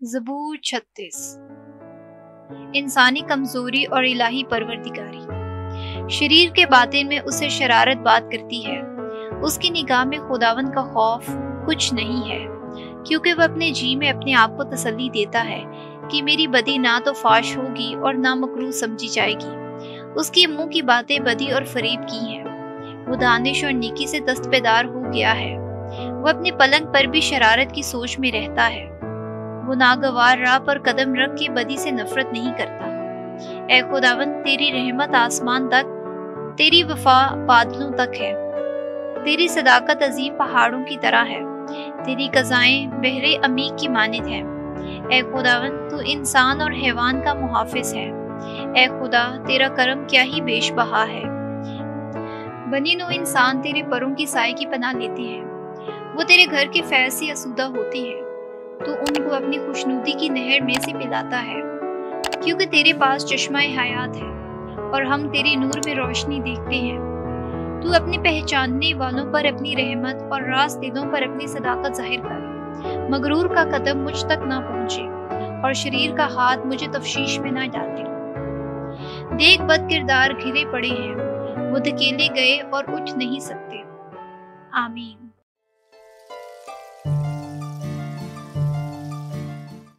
زبور 36 انسانی کمزوری اور الہی پروردگاری۔ شریر کے باطن میں اسے شرارت بات کرتی ہے، اس کی نگاہ میں خداوند کا خوف کچھ نہیں ہے، کیونکہ وہ اپنے جی میں اپنے آپ کو تسلی دیتا ہے کہ میری بدی نہ تو فاش ہوگی اور نہ مکروہ سمجھی جائے گی۔ اس کی منہ کی باتیں بدی اور فریب کی ہیں، وہ دانش اور نیکی سے دستبردار ہو گیا ہے۔ وہ اپنے پلنگ پر بھی شرارت کی سوچ میں رہتا ہے، وہ ناگوار راہ پر قدم رکھ کے بدی سے نفرت نہیں کرتا۔ اے خداوند، تیری رحمت آسمان تک، تیری وفا بادلوں تک ہے، تیری صداقت عظیم پہاڑوں کی طرح ہے، تیری قضائیں بحر عمیق کی مانند ہیں۔ اے خداوند، تو انسان اور حیوان کا محافظ ہے۔ اے خدا، تیرا کرم کیا ہی بیش بہا ہے۔ بنی نوع انسان تیرے پروں کی سائے کی پناہ لیتے ہیں، وہ تیرے گھر کے فیض سے آسودہ ہوتے ہیں۔ تو ان کو اپنی خوشنودی کی نہر میں سے پلاتا ہے، کیونکہ تیرے پاس چشمہ حیات ہے اور ہم تیرے نور میں روشنی دیکھتے ہیں۔ تو اپنے پہچاننے والوں پر اپنی رحمت اور راست دلوں پر اپنی صداقت ظاہر کر۔ مغرور کا قدم مجھ تک نہ پہنچے اور شریر کا ہاتھ مجھے تفشیش میں نہ ڈالے۔ دیکھ، بد کردار گھرے پڑے ہیں، وہ دھکیلے گئے اور اٹھ نہیں سکتے۔ آمین۔